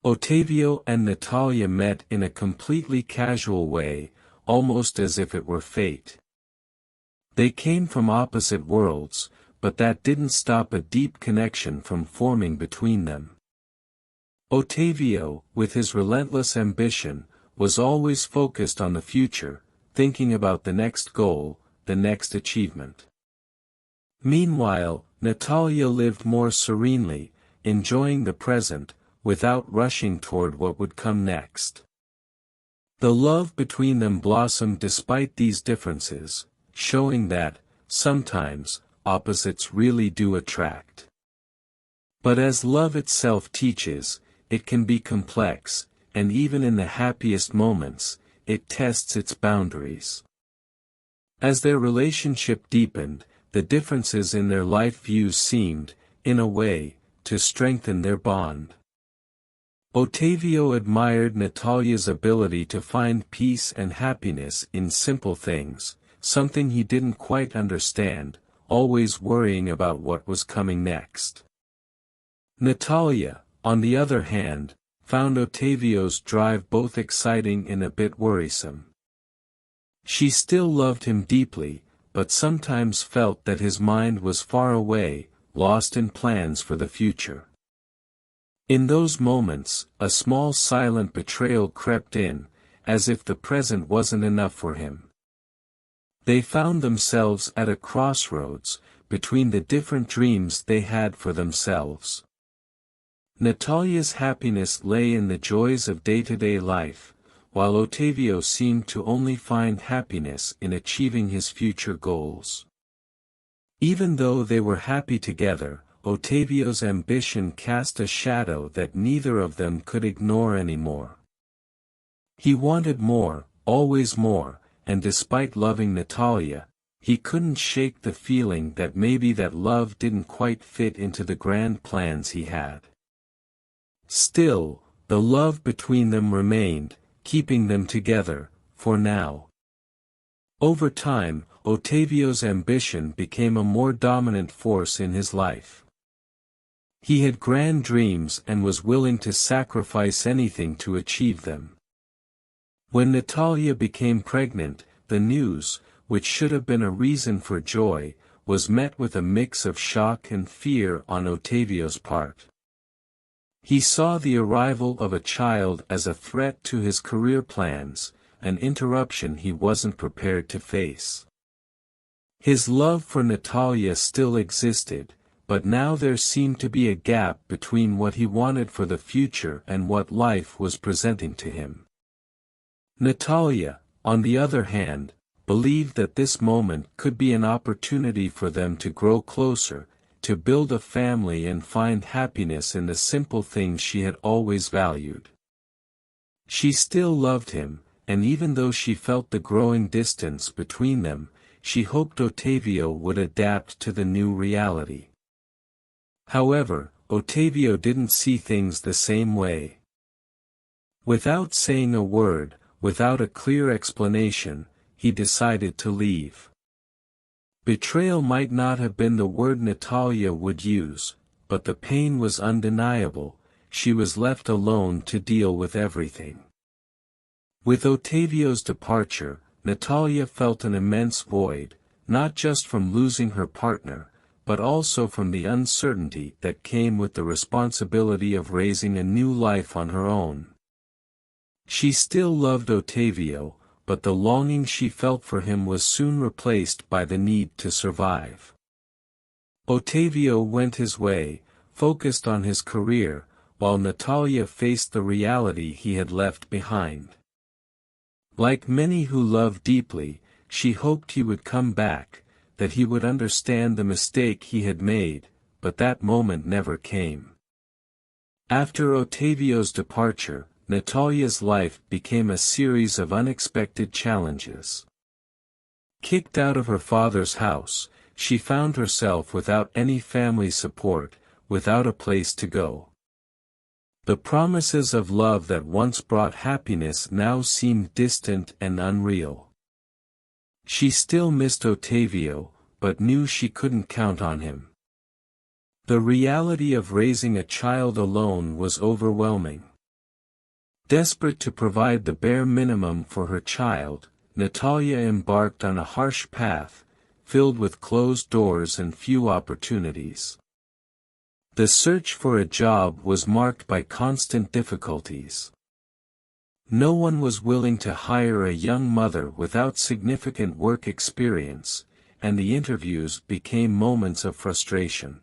Ottavio and Natália met in a completely casual way, almost as if it were fate. They came from opposite worlds, but that didn't stop a deep connection from forming between them. Ottavio, with his relentless ambition, was always focused on the future, thinking about the next goal, the next achievement. Meanwhile, Natália lived more serenely, enjoying the present, without rushing toward what would come next. The love between them blossomed despite these differences, showing that, sometimes, opposites really do attract. But as love itself teaches, it can be complex, and even in the happiest moments, it tests its boundaries. As their relationship deepened, the differences in their life views seemed, in a way, to strengthen their bond. Ottavio admired Natália's ability to find peace and happiness in simple things, something he didn't quite understand, always worrying about what was coming next. Natália, on the other hand, found Ottavio's drive both exciting and a bit worrisome. She still loved him deeply, but sometimes felt that his mind was far away, lost in plans for the future. In those moments, a small silent betrayal crept in, as if the present wasn't enough for him. They found themselves at a crossroads, between the different dreams they had for themselves. Natália's happiness lay in the joys of day-to-day life, while Ottavio seemed to only find happiness in achieving his future goals. Even though they were happy together, Ottavio's ambition cast a shadow that neither of them could ignore anymore. He wanted more, always more, and despite loving Natália, he couldn't shake the feeling that maybe that love didn't quite fit into the grand plans he had. Still, the love between them remained, keeping them together, for now. Over time, Ottavio's ambition became a more dominant force in his life. He had grand dreams and was willing to sacrifice anything to achieve them. When Natália became pregnant, the news, which should have been a reason for joy, was met with a mix of shock and fear on Ottavio's part. He saw the arrival of a child as a threat to his career plans, an interruption he wasn't prepared to face. His love for Natália still existed, but now there seemed to be a gap between what he wanted for the future and what life was presenting to him. Natália, on the other hand, believed that this moment could be an opportunity for them to grow closer, to build a family and find happiness in the simple things she had always valued. She still loved him, and even though she felt the growing distance between them, she hoped Ottavio would adapt to the new reality. However, Ottavio didn't see things the same way. Without saying a word, without a clear explanation, he decided to leave. Betrayal might not have been the word Natália would use, but the pain was undeniable. She was left alone to deal with everything. With Ottavio's departure, Natália felt an immense void, not just from losing her partner, but also from the uncertainty that came with the responsibility of raising a new life on her own. She still loved Ottavio, but the longing she felt for him was soon replaced by the need to survive. Ottavio went his way, focused on his career, while Natália faced the reality he had left behind. Like many who love deeply, she hoped he would come back, that he would understand the mistake he had made, but that moment never came. After Ottavio's departure, Natália's life became a series of unexpected challenges. Kicked out of her father's house, she found herself without any family support, without a place to go. The promises of love that once brought happiness now seemed distant and unreal. She still missed Ottavio, but knew she couldn't count on him. The reality of raising a child alone was overwhelming. Desperate to provide the bare minimum for her child, Natália embarked on a harsh path, filled with closed doors and few opportunities. The search for a job was marked by constant difficulties. No one was willing to hire a young mother without significant work experience, and the interviews became moments of frustration.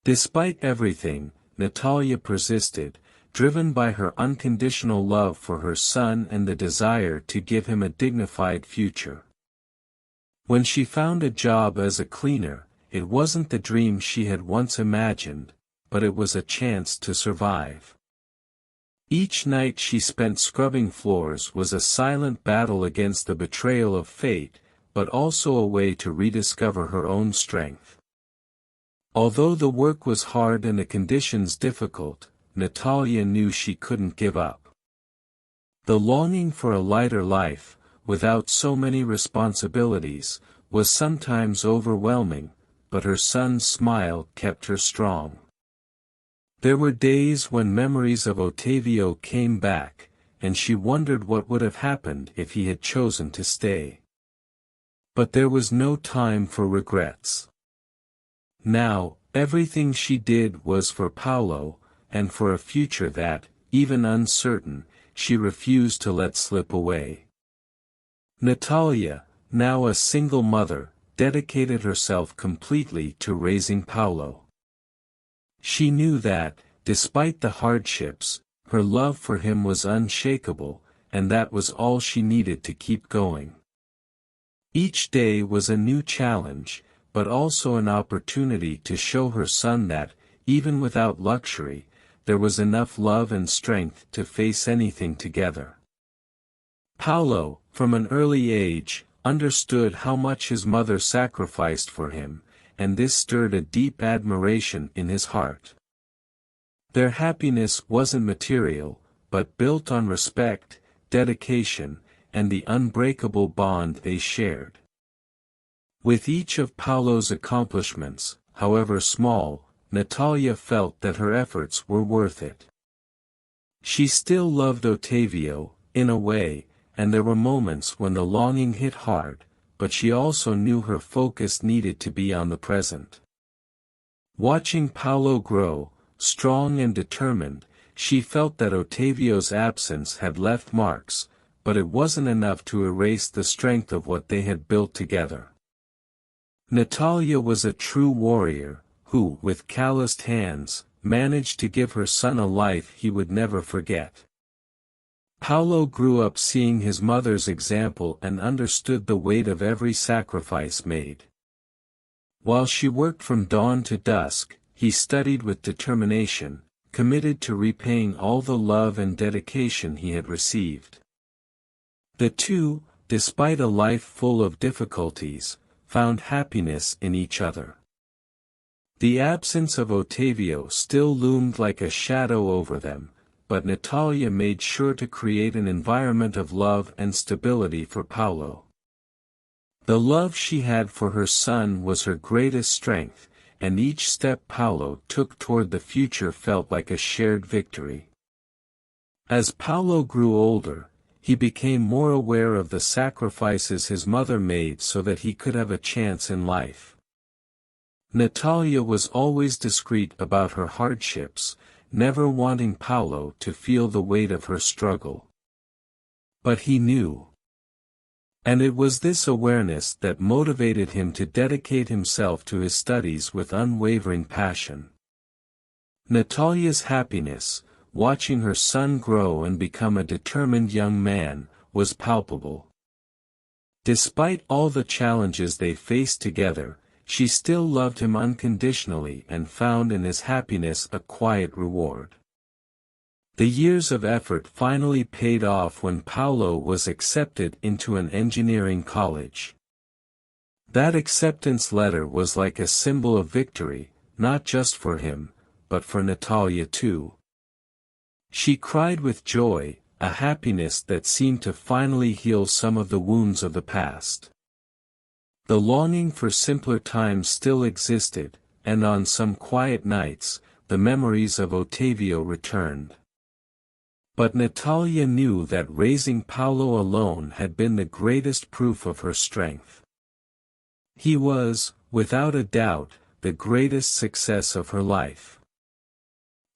Despite everything, Natália persisted, driven by her unconditional love for her son and the desire to give him a dignified future. When she found a job as a cleaner, it wasn't the dream she had once imagined, but it was a chance to survive. Each night she spent scrubbing floors was a silent battle against the betrayal of fate, but also a way to rediscover her own strength. Although the work was hard and the conditions difficult, Natália knew she couldn't give up. The longing for a lighter life, without so many responsibilities, was sometimes overwhelming, but her son's smile kept her strong. There were days when memories of Otávio came back, and she wondered what would have happened if he had chosen to stay. But there was no time for regrets. Now, everything she did was for Paulo, and for a future that, even uncertain, she refused to let slip away. Natália, now a single mother, dedicated herself completely to raising Paulo. She knew that, despite the hardships, her love for him was unshakable, and that was all she needed to keep going. Each day was a new challenge, but also an opportunity to show her son that, even without luxury, there was enough love and strength to face anything together. Paulo, from an early age, understood how much his mother sacrificed for him, and this stirred a deep admiration in his heart. Their happiness wasn't material, but built on respect, dedication, and the unbreakable bond they shared. With each of Paulo's accomplishments, however small, Natália felt that her efforts were worth it. She still loved Otávio, in a way, and there were moments when the longing hit hard, but she also knew her focus needed to be on the present. Watching Paulo grow, strong and determined, she felt that Otávio's absence had left marks, but it wasn't enough to erase the strength of what they had built together. Natália was a true warrior, who, with calloused hands, managed to give her son a life he would never forget. Paulo grew up seeing his mother's example and understood the weight of every sacrifice made. While she worked from dawn to dusk, he studied with determination, committed to repaying all the love and dedication he had received. The two, despite a life full of difficulties, found happiness in each other. The absence of Otávio still loomed like a shadow over them, but Natália made sure to create an environment of love and stability for Paulo. The love she had for her son was her greatest strength, and each step Paulo took toward the future felt like a shared victory. As Paulo grew older, he became more aware of the sacrifices his mother made so that he could have a chance in life. Natália was always discreet about her hardships, never wanting Paulo to feel the weight of her struggle. But he knew. And it was this awareness that motivated him to dedicate himself to his studies with unwavering passion. Natália's happiness, watching her son grow and become a determined young man, was palpable. Despite all the challenges they faced together, she still loved him unconditionally and found in his happiness a quiet reward. The years of effort finally paid off when Paulo was accepted into an engineering college. That acceptance letter was like a symbol of victory, not just for him, but for Natália too. She cried with joy, a happiness that seemed to finally heal some of the wounds of the past. The longing for simpler times still existed, and on some quiet nights, the memories of Otávio returned. But Natália knew that raising Paulo alone had been the greatest proof of her strength. He was, without a doubt, the greatest success of her life.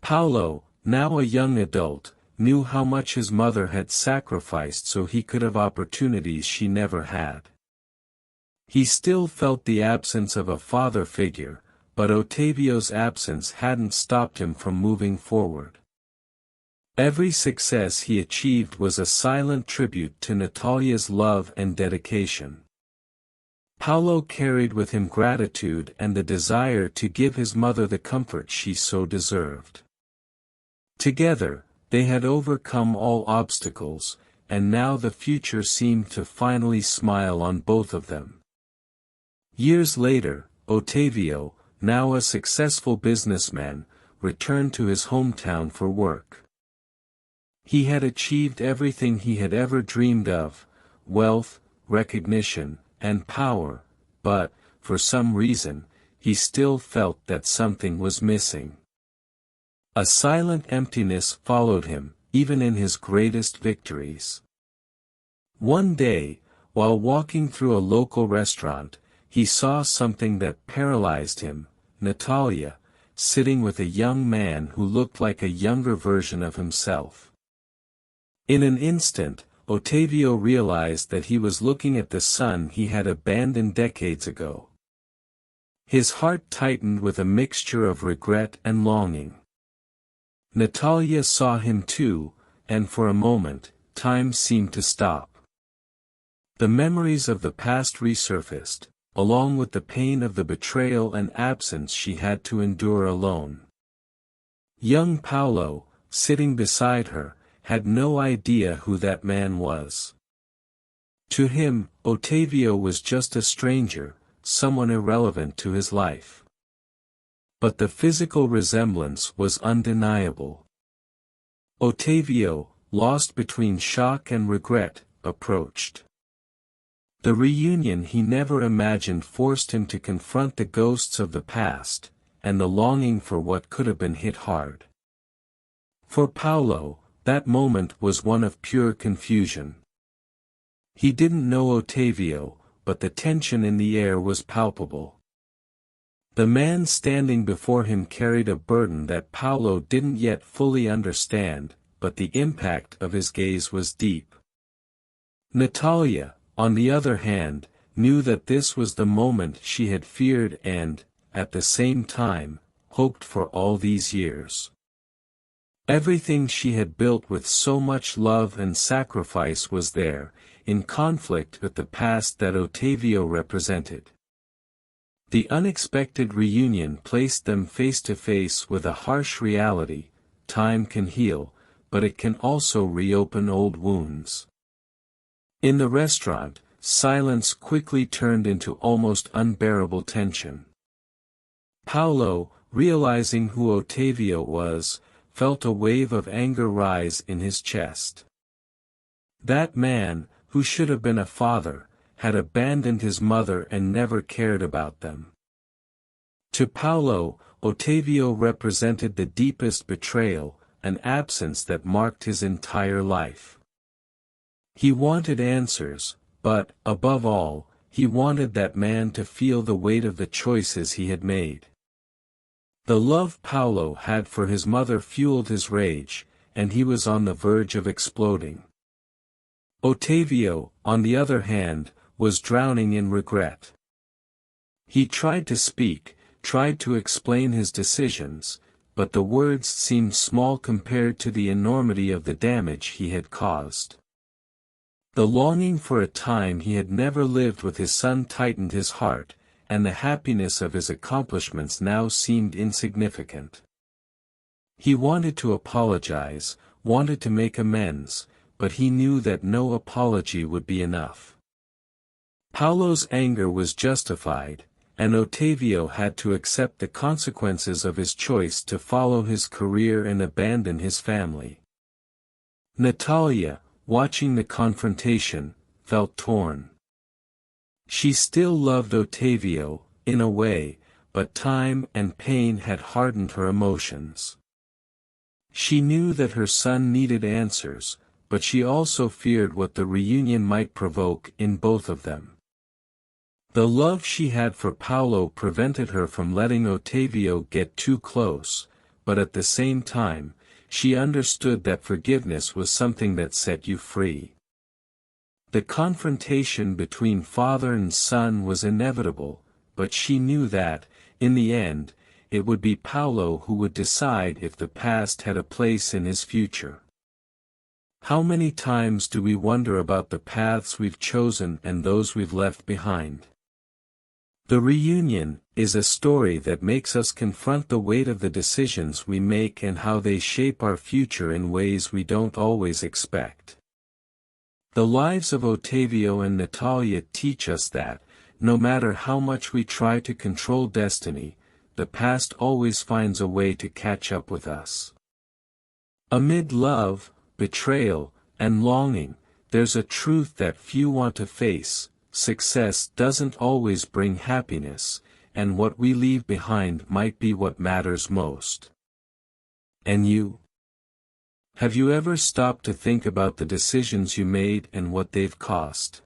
Paulo, now a young adult, knew how much his mother had sacrificed so he could have opportunities she never had. He still felt the absence of a father figure, but Otavio's absence hadn't stopped him from moving forward. Every success he achieved was a silent tribute to Natália's love and dedication. Paulo carried with him gratitude and the desire to give his mother the comfort she so deserved. Together, they had overcome all obstacles, and now the future seemed to finally smile on both of them. Years later, Otavio, now a successful businessman, returned to his hometown for work. He had achieved everything he had ever dreamed of: wealth, recognition, and power, but, for some reason, he still felt that something was missing. A silent emptiness followed him, even in his greatest victories. One day, while walking through a local restaurant, he saw something that paralyzed him: Natália, sitting with a young man who looked like a younger version of himself. In an instant, Otavio realized that he was looking at the son he had abandoned decades ago. His heart tightened with a mixture of regret and longing. Natália saw him too, and for a moment, time seemed to stop. The memories of the past resurfaced, along with the pain of the betrayal and absence she had to endure alone. Young Paulo, sitting beside her, had no idea who that man was. To him, Otavio was just a stranger, someone irrelevant to his life. But the physical resemblance was undeniable. Otavio, lost between shock and regret, approached. The reunion he never imagined forced him to confront the ghosts of the past, and the longing for what could have been hit hard. For Paulo, that moment was one of pure confusion. He didn't know Otavio, but the tension in the air was palpable. The man standing before him carried a burden that Paulo didn't yet fully understand, but the impact of his gaze was deep. Natália, on the other hand, knew that this was the moment she had feared and, at the same time, hoped for all these years. Everything she had built with so much love and sacrifice was there, in conflict with the past that Otavio represented. The unexpected reunion placed them face to face with a harsh reality: time can heal, but it can also reopen old wounds. In the restaurant, silence quickly turned into almost unbearable tension. Paulo, realizing who Otavio was, felt a wave of anger rise in his chest. That man, who should have been a father, had abandoned his mother and never cared about them. To Paulo, Otavio represented the deepest betrayal, an absence that marked his entire life. He wanted answers, but, above all, he wanted that man to feel the weight of the choices he had made. The love Paulo had for his mother fueled his rage, and he was on the verge of exploding. Otavio, on the other hand, was drowning in regret. He tried to speak, tried to explain his decisions, but the words seemed small compared to the enormity of the damage he had caused. The longing for a time he had never lived with his son tightened his heart, and the happiness of his accomplishments now seemed insignificant. He wanted to apologize, wanted to make amends, but he knew that no apology would be enough. Paulo's anger was justified, and Otavio had to accept the consequences of his choice to follow his career and abandon his family. Natália, watching the confrontation, felt torn. She still loved Otavio, in a way, but time and pain had hardened her emotions. She knew that her son needed answers, but she also feared what the reunion might provoke in both of them. The love she had for Paolo prevented her from letting Ottavio get too close, but at the same time, she understood that forgiveness was something that set you free. The confrontation between father and son was inevitable, but she knew that, in the end, it would be Paolo who would decide if the past had a place in his future. How many times do we wonder about the paths we've chosen and those we've left behind? The reunion is a story that makes us confront the weight of the decisions we make and how they shape our future in ways we don't always expect. The lives of Ottavio and Natália teach us that, no matter how much we try to control destiny, the past always finds a way to catch up with us. Amid love, betrayal, and longing, there's a truth that few want to face: success doesn't always bring happiness, and what we leave behind might be what matters most. And you? Have you ever stopped to think about the decisions you made and what they've cost?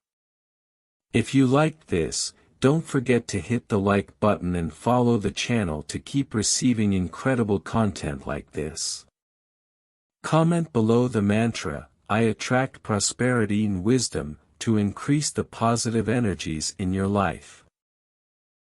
If you liked this, don't forget to hit the like button and follow the channel to keep receiving incredible content like this. Comment below the mantra, "I attract prosperity and wisdom," to increase the positive energies in your life.